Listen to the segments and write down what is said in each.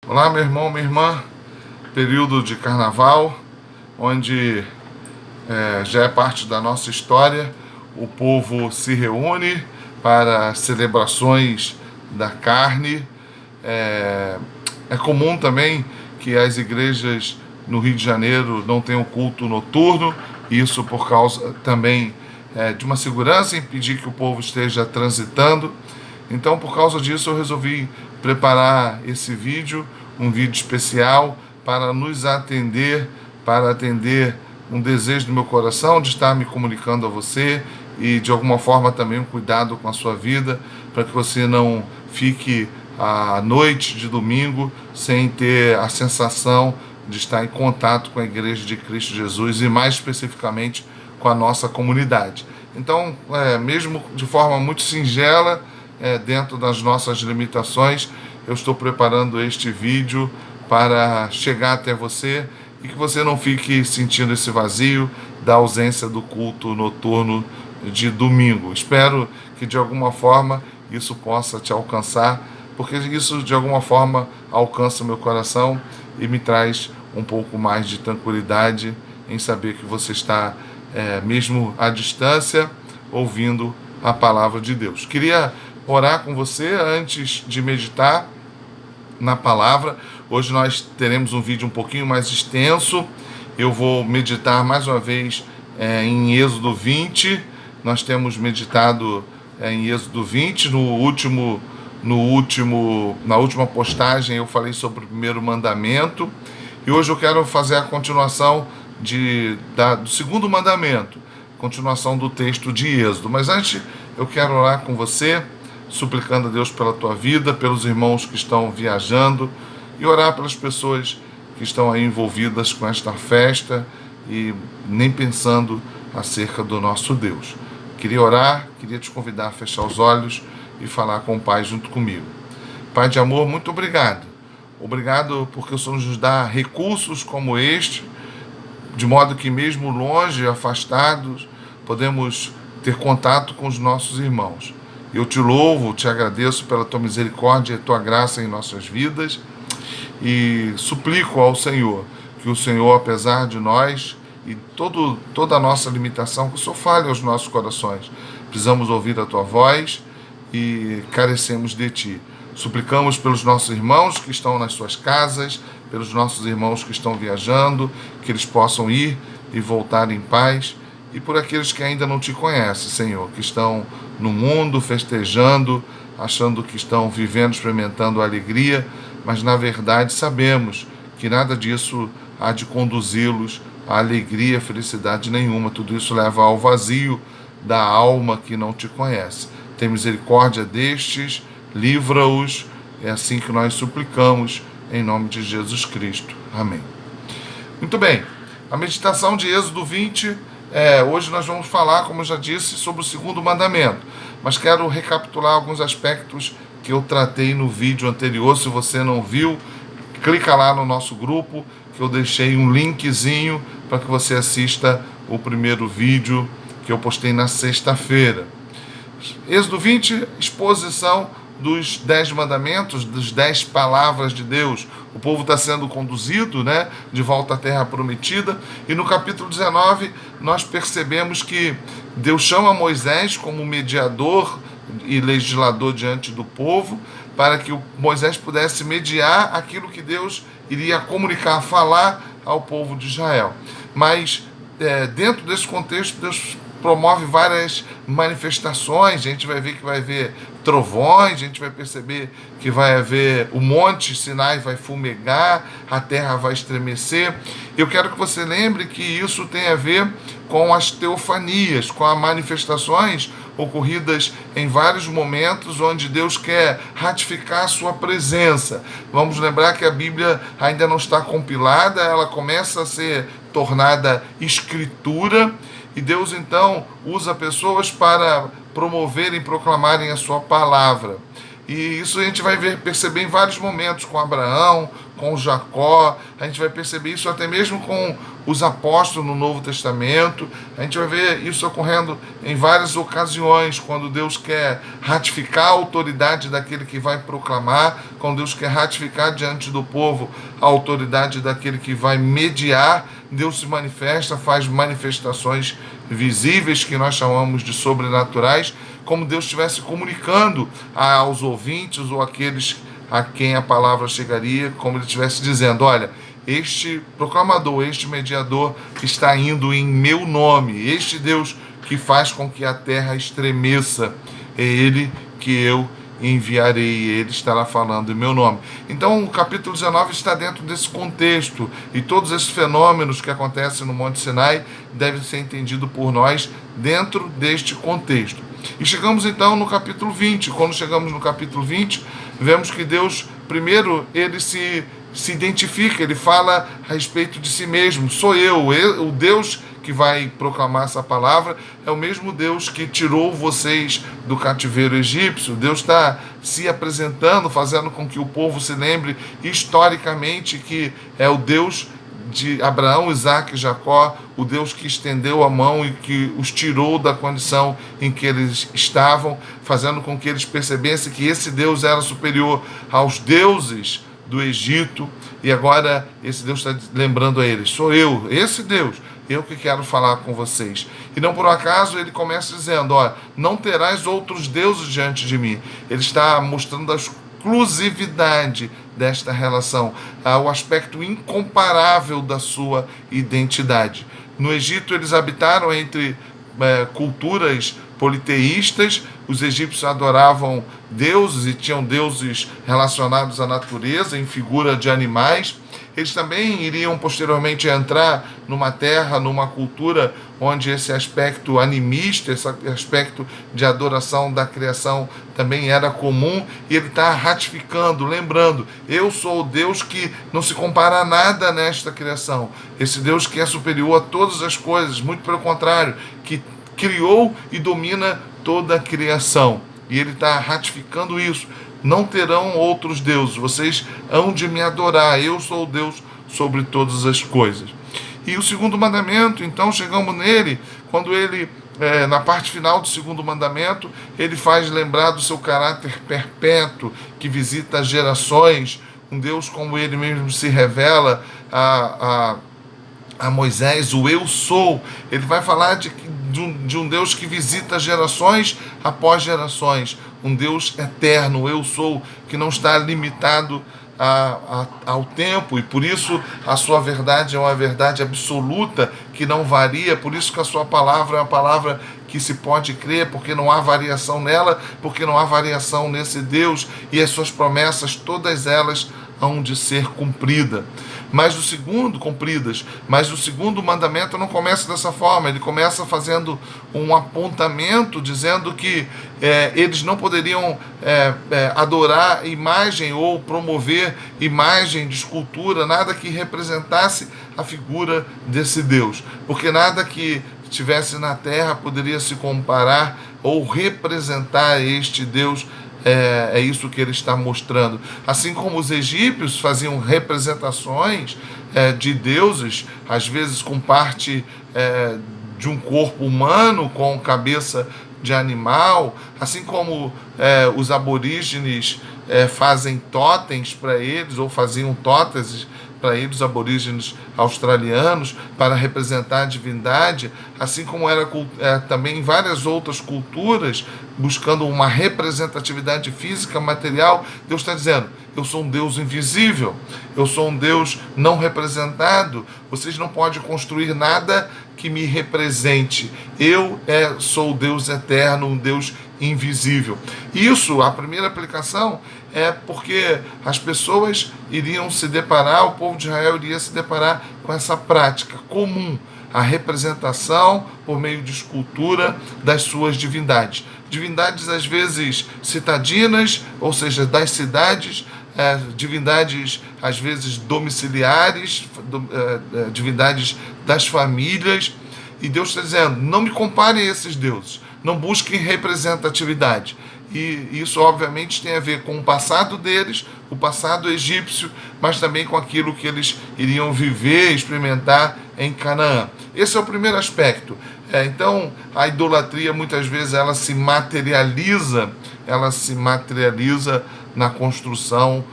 Olá, meu irmão, minha irmã. Período de carnaval, onde já é parte da nossa história, o povo se reúne para as celebrações da carne. É, é comum também que as igrejas no Rio de Janeiro não tenham culto noturno, isso por causa também de uma segurança, impedir que o povo esteja transitando. Então, por causa disso, eu resolvi preparar esse vídeo, um vídeo especial para nos atender, para atender um desejo do meu coração de estar me comunicando a você e de alguma forma também um cuidado com a sua vida, para que você não fique à noite de domingo sem ter a sensação de estar em contato com a Igreja de Cristo Jesus e mais especificamente com a nossa comunidade. Então, mesmo de forma muito singela, dentro das nossas limitações, eu estou preparando este vídeo para chegar até você e que você não fique sentindo esse vazio da ausência do culto noturno de domingo. Espero que de alguma forma isso possa te alcançar, porque isso de alguma forma alcança o meu coração e me traz um pouco mais de tranquilidade em saber que você está, mesmo à distância, ouvindo a palavra de Deus. Queria orar com você antes de meditar na palavra. Hoje nós teremos um vídeo um pouquinho mais extenso. Eu vou meditar mais uma vez em Êxodo 20. Nós temos meditado em Êxodo 20. Na última postagem eu falei sobre o primeiro mandamento. E hoje eu quero fazer a continuação do segundo mandamento, continuação do texto de Êxodo. Mas antes eu quero orar com você, suplicando a Deus pela tua vida, pelos irmãos que estão viajando e orar pelas pessoas que estão aí envolvidas com esta festa e nem pensando acerca do nosso Deus. Queria orar, queria te convidar a fechar os olhos e falar com o Pai junto comigo. Pai de amor, muito obrigado. Obrigado porque o Senhor nos dá recursos como este, de modo que mesmo longe, afastados, podemos ter contato com os nossos irmãos. Eu te louvo, te agradeço pela tua misericórdia e tua graça em nossas vidas e suplico ao Senhor que o Senhor, apesar de nós e toda a nossa limitação, que o Senhor fale aos nossos corações. Precisamos ouvir a tua voz e carecemos de ti. Suplicamos pelos nossos irmãos que estão nas suas casas, pelos nossos irmãos que estão viajando, que eles possam ir e voltar em paz. E por aqueles que ainda não te conhecem, Senhor, que estão no mundo festejando, achando que estão vivendo, experimentando a alegria, mas na verdade sabemos que nada disso há de conduzi-los a alegria, felicidade nenhuma. Tudo isso leva ao vazio da alma que não te conhece. Tem misericórdia destes, livra-os. É assim que nós suplicamos, em nome de Jesus Cristo. Amém. Muito bem, a meditação de Êxodo 20, hoje nós vamos falar, como eu já disse, sobre o segundo mandamento, mas quero recapitular alguns aspectos que eu tratei no vídeo anterior. Se você não viu, clica lá no nosso grupo, que eu deixei um linkzinho para que você assista o primeiro vídeo que eu postei na sexta-feira. Êxodo 20, exposição dos 10 mandamentos, das 10 palavras de Deus. O povo está sendo conduzido, de volta à terra prometida. E no capítulo 19, nós percebemos que Deus chama Moisés como mediador e legislador diante do povo, para que Moisés pudesse mediar aquilo que Deus iria comunicar, falar ao povo de Israel. Mas dentro desse contexto, Deus promove várias manifestações. A gente vai ver que vai haver trovões, a gente vai perceber que vai haver o monte Sinai vai fumegar, a terra vai estremecer. Eu quero que você lembre que isso tem a ver com as teofanias, com as manifestações ocorridas em vários momentos onde Deus quer ratificar a sua presença. Vamos lembrar que a Bíblia ainda não está compilada, ela começa a ser tornada escritura, e Deus então usa pessoas para promoverem e proclamarem a sua palavra. E isso a gente vai perceber em vários momentos, com Abraão, com Jacó, a gente vai perceber isso até mesmo com os apóstolos no Novo Testamento, a gente vai ver isso ocorrendo em várias ocasiões, quando Deus quer ratificar a autoridade daquele que vai proclamar, quando Deus quer ratificar diante do povo a autoridade daquele que vai mediar, Deus se manifesta, faz manifestações visíveis que nós chamamos de sobrenaturais, como Deus estivesse comunicando aos ouvintes ou àqueles a quem a palavra chegaria, como ele estivesse dizendo: olha, este proclamador, este mediador está indo em meu nome, este Deus que faz com que a terra estremeça, é ele que eu enviarei, ele estará falando em meu nome. Então o capítulo 19 está dentro desse contexto, e todos esses fenômenos que acontecem no Monte Sinai devem ser entendidos por nós dentro deste contexto. E chegamos então no capítulo 20. Quando chegamos no capítulo 20, vemos que Deus, primeiro, ele se identifica, ele fala a respeito de si mesmo. Sou eu, o Deus que vai proclamar essa palavra é o mesmo Deus que tirou vocês do cativeiro egípcio. Deus está se apresentando, fazendo com que o povo se lembre historicamente que é o Deus de Abraão, Isaac e Jacó, o Deus que estendeu a mão e que os tirou da condição em que eles estavam, fazendo com que eles percebessem que esse Deus era superior aos deuses do Egito, e agora esse Deus está lembrando a eles: sou eu, esse Deus, eu que quero falar com vocês. E não por um acaso ele começa dizendo: ó, não terás outros deuses diante de mim. Ele está mostrando a exclusividade desta relação, o aspecto incomparável da sua identidade. No Egito eles habitaram entre culturas politeístas. Os egípcios adoravam deuses e tinham deuses relacionados à natureza, em figura de animais. Eles também iriam posteriormente entrar numa terra, numa cultura onde esse aspecto animista, esse aspecto de adoração da criação também era comum, e ele está ratificando, lembrando: eu sou o Deus que não se compara a nada nesta criação, esse Deus que é superior a todas as coisas, muito pelo contrário, que criou e domina toda a criação. E ele está ratificando isso: não terão outros deuses, vocês hão de me adorar, eu sou o Deus sobre todas as coisas. E o segundo mandamento, então, chegamos nele, quando ele, na parte final do segundo mandamento, ele faz lembrar do seu caráter perpétuo, que visita as gerações, um Deus como ele mesmo se revela a Moisés, o eu sou. Ele vai falar de um Deus que visita gerações após gerações, um Deus eterno, eu sou, que não está limitado ao tempo, e por isso a sua verdade é uma verdade absoluta, que não varia. Por isso que a sua palavra é uma palavra que se pode crer, porque não há variação nela, porque não há variação nesse Deus, e as suas promessas, todas elas hão de ser cumpridas. Mas o segundo mandamento não começa dessa forma. Ele começa fazendo um apontamento, dizendo que eles não poderiam adorar imagem ou promover imagem de escultura, nada que representasse a figura desse Deus, porque nada que estivesse na terra poderia se comparar ou representar este Deus. É isso que ele está mostrando. Assim como os egípcios faziam representações de deuses, às vezes com parte de um corpo humano, com cabeça de animal, assim como os aborígenes fazem totens para eles, ou faziam totens para eles, os aborígenes australianos, para representar a divindade, assim como era também em várias outras culturas, buscando uma representatividade física, material. Deus está dizendo: eu sou um Deus invisível, eu sou um Deus não representado, vocês não podem construir nada que me represente, eu sou o Deus eterno, um Deus invisível. Isso, a primeira aplicação, é porque as pessoas iriam se deparar, o povo de Israel iria se deparar com essa prática comum, a representação por meio de escultura das suas divindades. Divindades às vezes citadinas, ou seja, das cidades, divindades às vezes domiciliares, divindades das famílias. E Deus está dizendo: não me comparem a esses deuses, não busquem representatividade. E isso obviamente tem a ver com o passado deles, o passado egípcio, mas também com aquilo que eles iriam viver, experimentar em Canaã. Esse é o primeiro aspecto. Então, a idolatria muitas vezes ela se materializa na construção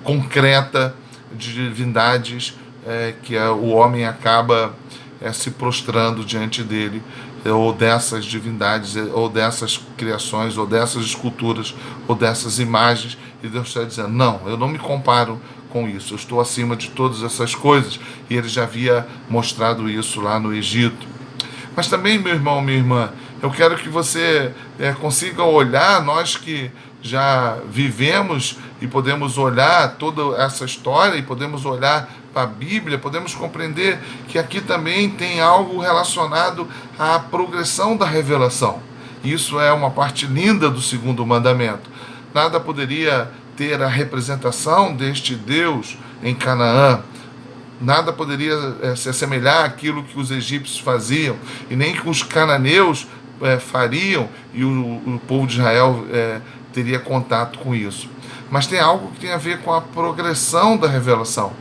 concreta de divindades que o homem acaba se prostrando diante dele, ou dessas divindades, ou dessas criações, ou dessas esculturas, ou dessas imagens, e Deus está dizendo, não, eu não me comparo com isso, eu estou acima de todas essas coisas, e ele já havia mostrado isso lá no Egito. Mas também, meu irmão, minha irmã, eu quero que você consiga olhar, nós que já vivemos e podemos olhar toda essa história e podemos olhar para a Bíblia, podemos compreender que aqui também tem algo relacionado à progressão da revelação. Isso é uma parte linda do segundo mandamento. Nada poderia ter a representação deste Deus em Canaã. Nada poderia se assemelhar àquilo que os egípcios faziam, e nem que os cananeus fariam, e o povo de Israel teria contato com isso. Mas tem algo que tem a ver com a progressão da revelação.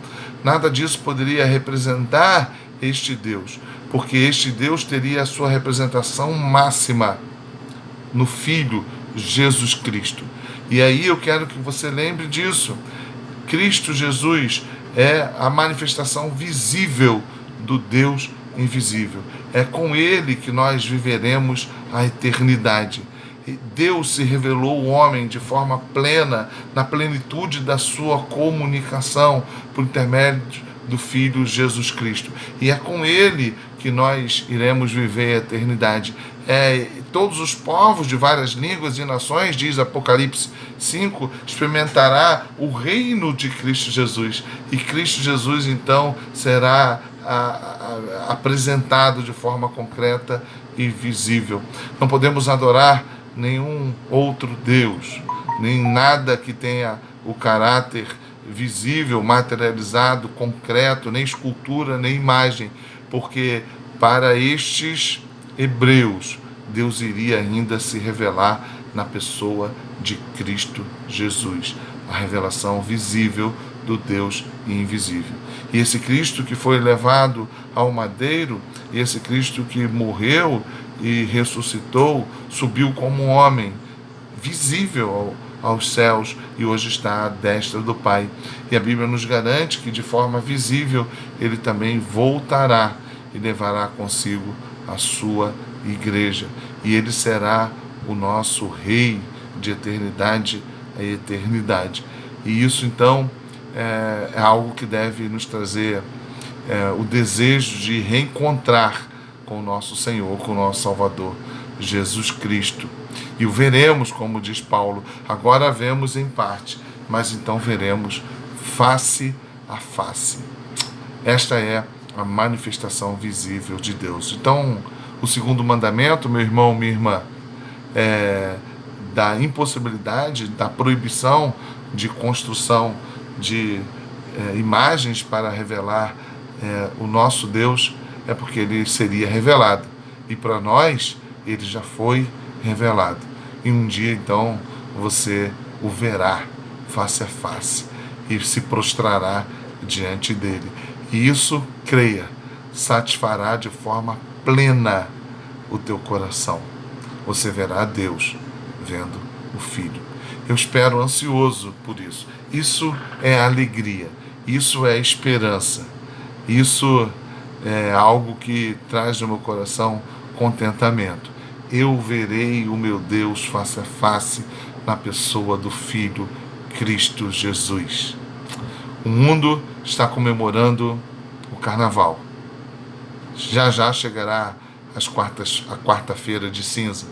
Nada disso poderia representar este Deus, porque este Deus teria a sua representação máxima no Filho Jesus Cristo. E aí eu quero que você lembre disso. Cristo Jesus é a manifestação visível do Deus invisível. É com Ele que nós viveremos a eternidade. Deus se revelou ao homem de forma plena, na plenitude da sua comunicação, por intermédio do Filho Jesus Cristo. E é com Ele que nós iremos viver a eternidade. Todos os povos de várias línguas e nações, diz Apocalipse 5, experimentará o reino de Cristo Jesus. E Cristo Jesus, então, será apresentado de forma concreta e visível. Não podemos adorar nenhum outro Deus, nem nada que tenha o caráter visível, materializado, concreto, nem escultura, nem imagem, porque para estes hebreus, Deus iria ainda se revelar na pessoa de Cristo Jesus, a revelação visível do Deus invisível. E esse Cristo que foi levado ao madeiro, e esse Cristo que morreu e ressuscitou, subiu como um homem, visível aos céus, e hoje está à destra do Pai. E a Bíblia nos garante que de forma visível ele também voltará e levará consigo a sua igreja. E ele será o nosso Rei de eternidade a eternidade. E isso então é algo que deve nos trazer o desejo de reencontrar com o nosso Senhor, com o nosso Salvador, Jesus Cristo. E o veremos, como diz Paulo, agora vemos em parte, mas então veremos face a face. Esta é a manifestação visível de Deus. Então, o segundo mandamento, meu irmão, minha irmã, da impossibilidade, da proibição de construção de imagens para revelar o nosso Deus, é porque ele seria revelado. E para nós, ele já foi revelado. E um dia, então, você o verá face a face e se prostrará diante dele. E isso, creia, satisfará de forma plena o teu coração. Você verá Deus vendo o Filho. Eu espero ansioso por isso. Isso é alegria, isso é esperança, isso é algo que traz no meu coração contentamento. Eu verei o meu Deus face a face na pessoa do Filho Cristo Jesus. O mundo está comemorando o Carnaval. Já já chegará a quarta-feira de cinza.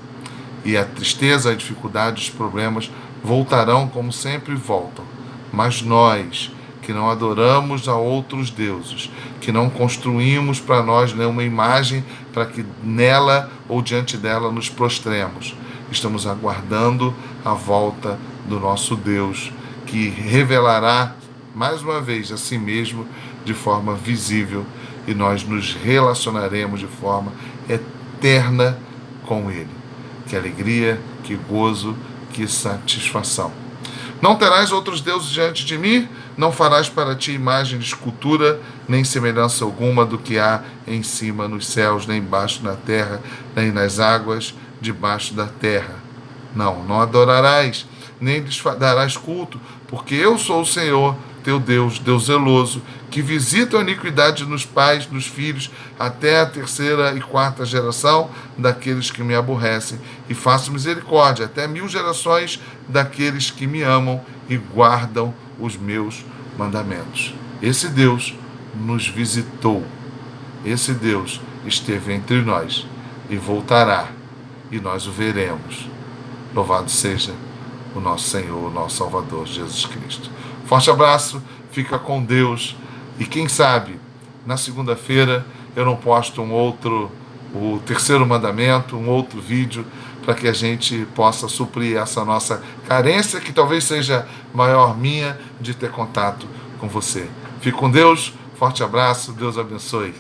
E a tristeza, a dificuldade, os problemas voltarão como sempre voltam. Mas nós, que não adoramos a outros deuses, que não construímos para nós nenhuma imagem para que nela ou diante dela nos prostremos, estamos aguardando a volta do nosso Deus, que revelará mais uma vez a si mesmo de forma visível, e nós nos relacionaremos de forma eterna com Ele. Que alegria, que gozo, que satisfação. Não terás outros deuses diante de mim, não farás para ti imagem de escultura, nem semelhança alguma do que há em cima nos céus, nem embaixo na terra, nem nas águas debaixo da terra. Não adorarás, nem lhes darás culto, porque eu sou o Senhor, teu Deus, Deus zeloso, que visita a iniquidade nos pais, nos filhos, até a terceira e quarta geração daqueles que me aborrecem, e faço misericórdia até 1000 gerações daqueles que me amam e guardam os meus mandamentos. Esse Deus nos visitou, esse Deus esteve entre nós e voltará, e nós o veremos. Louvado seja o nosso Senhor, o nosso Salvador, Jesus Cristo. Forte abraço, fica com Deus. E quem sabe, na segunda-feira, eu não posto o terceiro mandamento, um outro vídeo, para que a gente possa suprir essa nossa carência, que talvez seja maior minha, de ter contato com você. Fique com Deus, forte abraço, Deus abençoe.